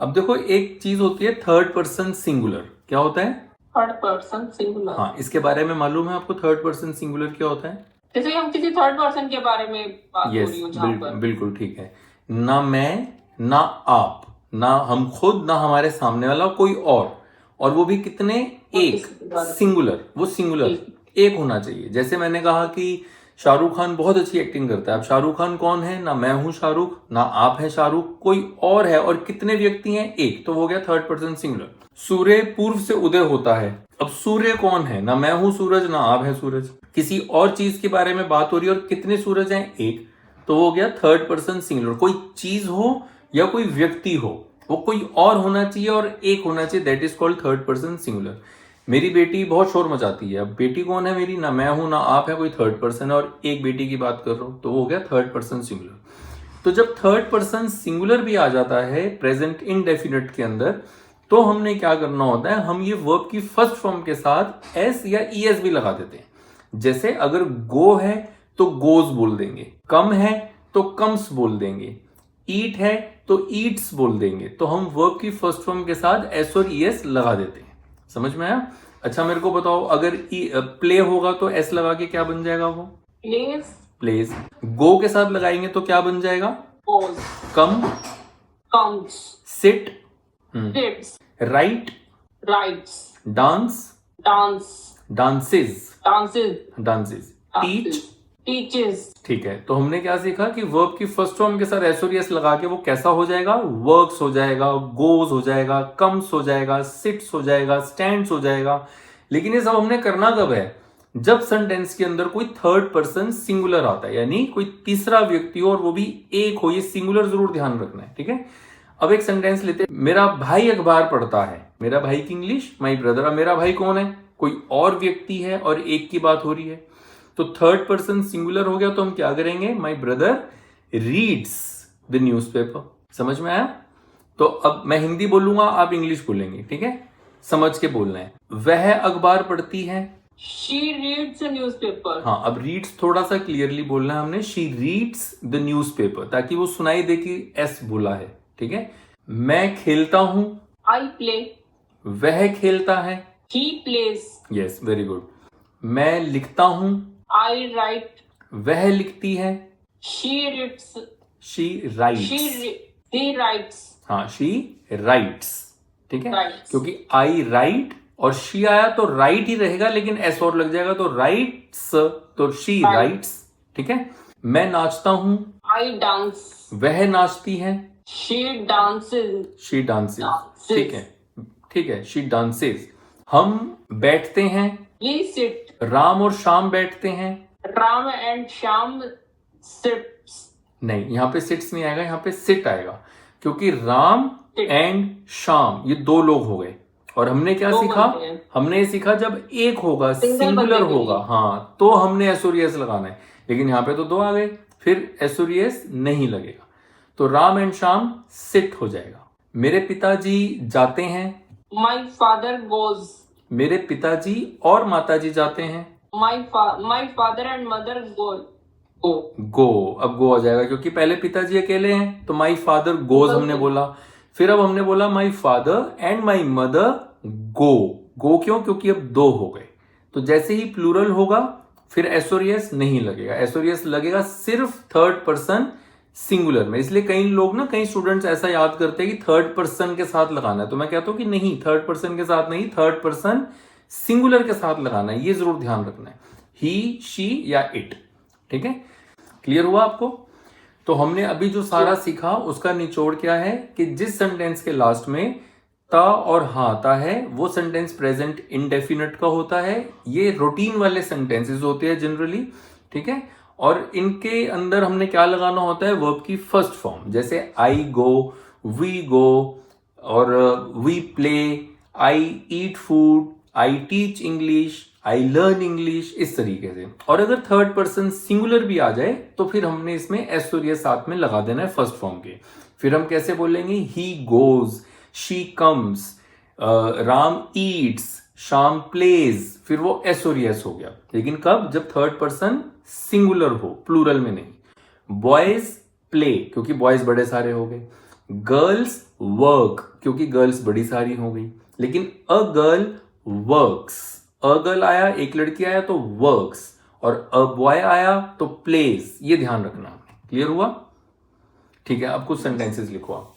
अब देखो एक चीज होती है थर्ड पर्सन सिंगुलर, क्या होता है? Third person singular. हाँ, इसके बारे में मालूम है आपको थर्ड पर्सन सिंगुलर क्या होता है? जैसे हम किसी थर्ड पर्सन के बारे में बात हो रही हो जहाँ पर बिल्कुल ठीक है। ना मैं, ना आप, ना हम खुद, ना हमारे सामने वाला, कोई और वो भी कितने? एक, सिंगुलर, वो सिंगुलर एक होना चाहिए। जैसे मैंने कहा कि शाहरुख खान बहुत अच्छी एक्टिंग करता है। अब शाहरुख खान कौन है? ना मैं हूं शाहरुख, ना आप है शाहरुख, कोई और है। और कितने व्यक्ति हैं? एक, तो हो गया थर्ड पर्सन सिंगुलर। सूर्य पूर्व से उदय होता है। अब सूर्य कौन है? ना मैं हूं सूरज, ना आप है सूरज। किसी और चीज के बारे में बात हो रही है और कितने सूरज हैं? एक, तो हो गया थर्ड पर्सन सिंगुलर। कोई चीज हो या कोई व्यक्ति हो, वो कोई और होना चाहिए और एक होना चाहिए, that is called third person singular. मेरी बेटी बहुत शोर मचाती है। अब बेटी कौन है मेरी? ना मैं हूं, ना आप है, कोई थर्ड पर्सन है, और एक बेटी की बात कर रहा हूं, तो वो हो गया थर्ड पर्सन सिंगुलर। तो जब थर्ड पर्सन सिंगुलर भी आ जाता है प्रेजेंट इनडेफिनिट के अंदर, तो हमने क्या करना होता है? हम ये वर्ब की फर्स्ट फॉर्म के साथ एस या ईएस भी लगा देते हैं। जैसे अगर गो है तो गोज बोल देंगे, कम है तो कम्स बोल देंगे, ईट है तो ईट्स बोल देंगे। तो हम वर्ब की फर्स्ट फॉर्म के साथ एस और ईएस लगा देते हैं। समझ में आया? अच्छा मेरे को बताओ, अगर प्ले होगा तो एस लगा के क्या बन जाएगा? वो प्लेज। गो के साथ लगाएंगे तो क्या बन जाएगा? Come, comes. Sit, sits. Write, writes. Dance, dance. Dances, dances. Dances, teach, teaches. ठीक है। तो हमने क्या सीखा कि वर्ब की फर्स्ट फॉर्म के साथ एस और एस लगा के वो कैसा हो जाएगा? वर्क्स हो जाएगा, गोज हो जाएगा, कम्स हो जाएगा, सिट्स हो जाएगा, स्टैंड्स हो जाएगा। लेकिन ये सब हमने करना कब है? जब सेंटेंस के अंदर कोई थर्ड पर्सन सिंगुलर आता है, यानी कोई तीसरा व्यक्ति हो और वो भी एक हो। ये सिंगुलर जरूर ध्यान रखना है, ठीक है। अब एक सेंटेंस लेते हैं, मेरा भाई अखबार पढ़ता है। मेरा भाई की इंग्लिश माई ब्रदर। अब मेरा भाई कौन है? कोई और व्यक्ति है और एक की बात हो रही है, तो थर्ड पर्सन सिंगुलर हो गया। तो हम क्या करेंगे? My brother reads the newspaper. समझ में आया? तो अब मैं हिंदी बोलूंगा, आप इंग्लिश बोलेंगे, ठीक है? समझ के बोलना है। वह अखबार पढ़ती है। She reads a newspaper. हाँ, अब रीड्स थोड़ा सा क्लियरली बोलना है हमने। शी रीड्स द न्यूज़पेपर, ताकि वो सुनाई दे कि एस बोला है, ठीक है। मैं खेलता हूं। I play. वह खेलता है। He plays. Yes, very good. मैं लिखता हूं। I write. वह लिखती है। She reads. She writes. She writes. हाँ, शी राइट्स, ठीक है। Writes. क्योंकि आई राइट और शी आया तो राइट ही रहेगा, लेकिन एस और लग जाएगा तो राइट्स, तो शी राइट्स, ठीक है। मैं नाचता हूं। I dance. वह नाचती है। She dances. शी डांसेस, ठीक है, ठीक है, शी डांसेस। हम बैठते हैं। We sit. राम और श्याम बैठते हैं। Ram and Shyam sits. नहीं, यहां पे सिट्स नहीं आएगा, यहां पे सिट आएगा, क्योंकि राम एंड श्याम ये दो लोग हो गए। और हमने क्या सीखा? हमने ये सीखा जब एक होगा, सिंगुलर होगा, हाँ, तो हमने एस और एस लगाना है। लेकिन यहाँ पे तो दो आ गए, फिर एस और एस नहीं लगेगा, तो राम एंड श्याम सिट हो जाएगा। मेरे पिताजी जाते हैं। My father goes. मेरे पिताजी और माताजी जाते हैं। My father and mother go. गो, अब गो आ जाएगा क्योंकि पहले पिताजी अकेले हैं, तो माई फादर गोज हमने बोला। फिर अब हमने बोला my father and my mother go. Go क्यों? क्योंकि अब दो हो गए। तो जैसे ही प्लूरल होगा फिर एस और एस नहीं लगेगा। एस और एस लगेगा सिर्फ थर्ड पर्सन सिंगुलर में। इसलिए कई लोग ना, कई स्टूडेंट्स ऐसा याद करते हैं कि थर्ड पर्सन के साथ लगाना है, तो मैं कहता हूं कि नहीं, थर्ड पर्सन के साथ नहीं, थर्ड पर्सन सिंगुलर के साथ लगाना है। ये जरूर ध्यान रखना है, ही, शी या इट, ठीक है। क्लियर हुआ आपको? तो हमने अभी जो सारा सीखा उसका निचोड़ क्या है कि जिस सेंटेंस के लास्ट में ता और हा आता है वो सेंटेंस प्रेजेंट इंडेफिनिट का होता है। ये रूटीन वाले सेंटेंसेस होते हैं जनरली, ठीक है। और इनके अंदर हमने क्या लगाना होता है? वर्ब की फर्स्ट फॉर्म। जैसे आई गो, वी गो, और we play, I eat food, I teach English, I learn English, इस तरीके से। और अगर थर्ड पर्सन सिंगुलर भी आ जाए तो फिर हमने इसमें एस और एस साथ में लगा देना है फर्स्ट फॉर्म के। फिर हम कैसे बोलेंगे? He goes, she comes, Ram eats, Shyam plays, फिर वो एस और एस हो गया। लेकिन कब? जब थर्ड पर्सन सिंगुलर हो, प्लूरल में नहीं। बॉयज प्ले, क्योंकि बॉयज बड़े सारे हो गए। गर्ल्स वर्क, क्योंकि गर्ल्स बड़ी सारी हो गई, लेकिन a girl works, a girl आया, एक लड़की आया तो वर्क्स, और अ बॉय आया तो प्लेज। ये ध्यान रखना। क्लियर हुआ? ठीक है, अब कुछ सेंटेंसेस लिखो आप।